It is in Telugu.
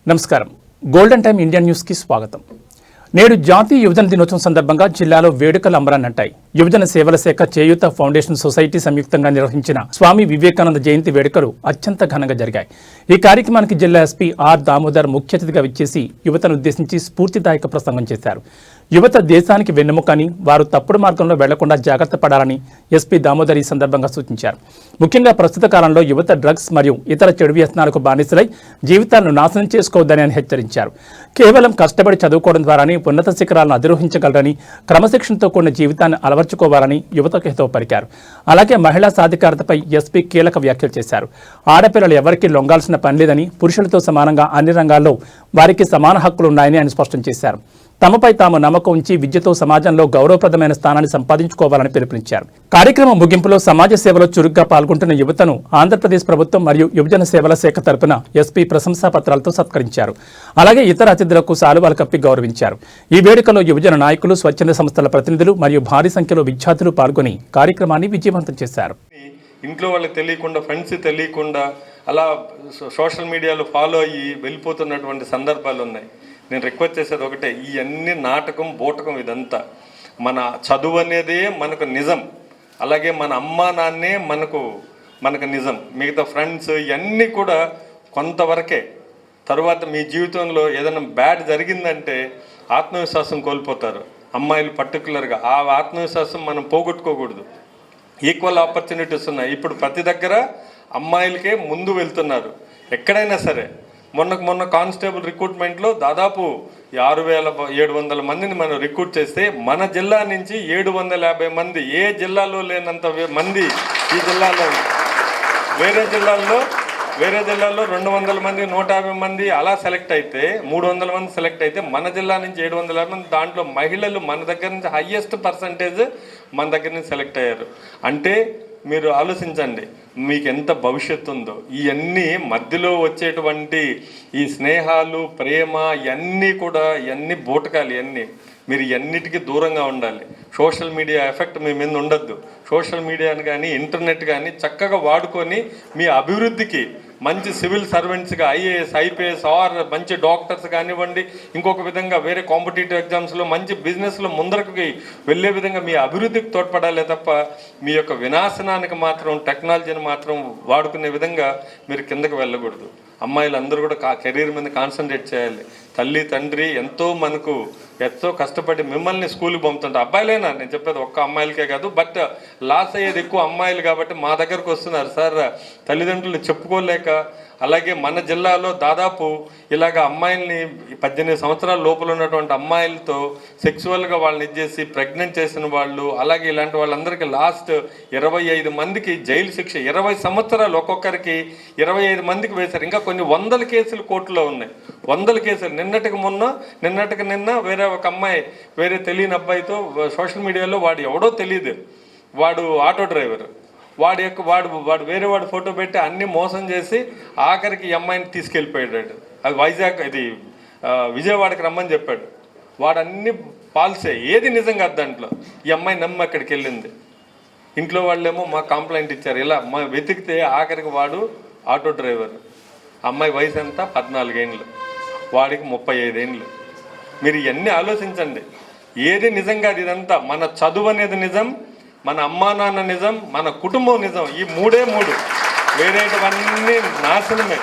నమస్కారం. గోల్డెన్ టైమ్ ఇండియన్ న్యూస్ కి స్వాగతం. నేడు జాతీయ యువజన దినోత్సవం సందర్భంగా జిల్లాలో వేడుకలు అంబరాన్నంటాయి. యువజన సేవల శాఖ చేయూత ఫౌండేషన్ సొసైటీ సంయుక్తంగా నిర్వహించిన స్వామి వివేకానంద జయంతి వేడుకలు అత్యంత ఘనంగా జరిగాయి. ఈ కార్యక్రమానికి జిల్లా ఎస్పీ ఆర్ దామోదర్ ముఖ్య అతిథిగా విచ్చేసి యువతను ఉద్దేశించి స్ఫూర్తిదాయక ప్రసంగం చేశారు. యువత దేశానికి వెన్నెముకని, వారు తప్పుడు మార్గంలో వెళ్లకుండా జాగ్రత్త పడాలని ఎస్పీ దామోదర్ ఈ సందర్భంగా సూచించారు. ముఖ్యంగా ప్రస్తుత కాలంలో యువత డ్రగ్స్ మరియు ఇతర చెడు వ్యసనాలకు బానిసలై జీవితాలను నాశనం చేసుకోవద్దని ఆయన హెచ్చరించారు. కేవలం కష్టపడి చదువుకోవడం ద్వారానే ఉన్నత శిఖరాలను అధిరోహించగలరని, క్రమశిక్షణతో కూడిన జీవితాన్ని అలవర్చుకోవాలని యువతకు హితవు పలికారు. అలాగే మహిళా సాధికారతపై ఎస్పీ కీలక వ్యాఖ్యలు చేశారు. ఆడపిల్లలు ఎవరికీ లొంగాల్సిన పని లేదని, పురుషులతో సమానంగా అన్ని రంగాల్లో వారికి సమాన హక్కులున్నాయని ఆయన స్పష్టం చేశారు. తమపై తాము నమ్మకం ఉంచి విద్యతో సమాజంలో గౌరవప్రదమైన స్థానాన్ని సంపాదించుకోవాలని పిలుపునిచ్చారు. కార్యక్రమం ముగింపులో సమాజ సేవలో చురుగ్గా పాల్గొంటున్న యువతను ఆంధ్రప్రదేశ్ ప్రభుత్వం మరియు యువజన సేవల శాఖ తరపున ఎస్పీ ప్రశంసా పత్రాలతో సత్కరించారు. అలాగే ఇతర అతిథులకు శాలువాలు కప్పి గౌరవించారు. ఈ వేడుకలో యువజన నాయకులు, స్వచ్ఛంద సంస్థల ప్రతినిధులు మరియు భారీ సంఖ్యలో విద్యార్థులు పాల్గొని కార్యక్రమాన్ని విజయవంతం చేశారు. ఇంట్లో వాళ్ళకి తెలియకుండా, ఫ్రెండ్స్ తెలియకుండా అలా సోషల్ మీడియాలో ఫాలో అయ్యి వెళ్ళిపోతున్నటువంటి సందర్భాలు ఉన్నాయి. నేను రిక్వెస్ట్ చేసేది ఒకటే, ఈ అన్ని నాటకం బూటకం ఇదంతా. మన చదువు అనేదే మనకు నిజం, అలాగే మన అమ్మా నాన్నే మనకు నిజం. మిగతా ఫ్రెండ్స్ ఇవన్నీ కూడా కొంతవరకే. తర్వాత మీ జీవితంలో ఏదైనా బ్యాడ్ జరిగిందంటే ఆత్మవిశ్వాసం కోల్పోతారు అమ్మాయిలు పర్టికులర్గా. ఆ ఆత్మవిశ్వాసం మనం పోగొట్టుకోకూడదు. ఈక్వల్ ఆపర్చునిటీస్ ఉన్నాయి. ఇప్పుడు ప్రతి దగ్గర అమ్మాయిలకే ముందు వెళ్తున్నారు ఎక్కడైనా సరే. మొన్న కానిస్టేబుల్ రిక్రూట్మెంట్లో దాదాపు 6,700 మందిని మనం రిక్రూట్ చేస్తే మన జిల్లా నుంచి 750 మంది, ఏ జిల్లాలో లేనంత మంది ఈ జిల్లాలో. వేరే జిల్లాల్లో 200 మంది, 150 మంది అలా సెలెక్ట్ అయితే, 300 మంది సెలెక్ట్ అయితే, మన జిల్లా నుంచి 750 మంది, దాంట్లో మహిళలు మన దగ్గర నుంచి హయ్యెస్ట్ పర్సంటేజ్ మన దగ్గర నుంచి సెలెక్ట్ అయ్యారు. అంటే మీరు ఆలోచించండి మీకు ఎంత భవిష్యత్తు ఉందో. ఇవన్నీ మధ్యలో వచ్చేటువంటి ఈ స్నేహాలు, ప్రేమ ఇవన్నీ బూటకాలు. ఇవన్నీ మీరు ఇవన్నిటికీ దూరంగా ఉండాలి. సోషల్ మీడియా ఎఫెక్ట్ మీ మీద ఉండద్దు. సోషల్ మీడియాని కానీ, ఇంటర్నెట్ కానీ చక్కగా వాడుకొని మీ అభివృద్ధికి మంచి సివిల్ సర్వెంట్స్గా, ఐఏఎస్, ఐపీఎస్ ఆర్ మంచి డాక్టర్స్ కానివ్వండి, ఇంకొక విధంగా వేరే కాంపిటేటివ్ ఎగ్జామ్స్లో మంచి బిజినెస్లో ముందరకు వెళ్ళే విధంగా మీ అభివృద్ధికి తోడ్పడాలే తప్ప మీ యొక్క వినాశనానికి మాత్రం టెక్నాలజీని మాత్రం వాడుకునే విధంగా మీరు కిందకి వెళ్ళకూడదు. అమ్మాయిలు అందరూ కూడా కెరీర్ మీద కాన్సన్ట్రేట్ చేయాలి. తల్లి తండ్రి ఎంతో కష్టపడి మిమ్మల్ని స్కూల్కి పంపుతుంటారు. అబ్బాయిలైనా, నేను చెప్పేది ఒక్క అమ్మాయిలకే కాదు, బట్ లాస్ అయ్యేది ఎక్కువ అమ్మాయిలు కాబట్టి మా దగ్గరకు వస్తున్నారు సార్. తల్లిదండ్రులు చెప్పుకోలేక, అలాగే మన జిల్లాలో దాదాపు ఇలాగ అమ్మాయిల్ని 18 సంవత్సరాల లోపల ఉన్నటువంటి అమ్మాయిలతో సెక్సువల్గా వాళ్ళని ఇచ్చేసి ప్రెగ్నెంట్ చేసిన వాళ్ళు, అలాగే ఇలాంటి వాళ్ళందరికీ లాస్ట్ 25 మందికి జైలు శిక్ష, 20 సంవత్సరాలు ఒక్కొక్కరికి 25 మందికి వేశారు. ఇంకా కొన్ని 100 కేసులు కోర్టులో ఉన్నాయి. 100 కేసులు. నిన్నటికి నిన్న వేరే ఒక అమ్మాయి, వేరే తెలియని అబ్బాయితో సోషల్ మీడియాలో, వాడు ఎవడో తెలియదు, వాడు ఆటో డ్రైవర్, వాడు వేరే వాడు ఫోటో పెట్టి అన్ని మోసం చేసి ఆఖరికి ఈ అమ్మాయిని తీసుకెళ్ళిపోయాడు. అది వైజాగ్, ఇది విజయవాడకి రమ్మని చెప్పాడు. వాడు అన్ని పాల్సే, ఏది నిజం కాదు దాంట్లో. ఈ అమ్మాయి నమ్మి అక్కడికి వెళ్ళింది. ఇంట్లో వాళ్ళేమో మాకు కంప్లైంట్ ఇచ్చారు. ఇలా వెతికితే ఆఖరికి వాడు ఆటో డ్రైవర్. అమ్మాయి వయసు ఎంత? 14 ఏళ్ళు, వాడికి 35 ఏళ్ళు. మీరు ఇవన్నీ ఆలోచించండి. ఏది నిజం కాదు ఇదంతా. మన చదువు అనేది నిజం, మన అమ్మా నాన్న నిజం, మన కుటుంబం నిజం. ఈ మూడే 3, వేరేటివన్నీ నాశనమే.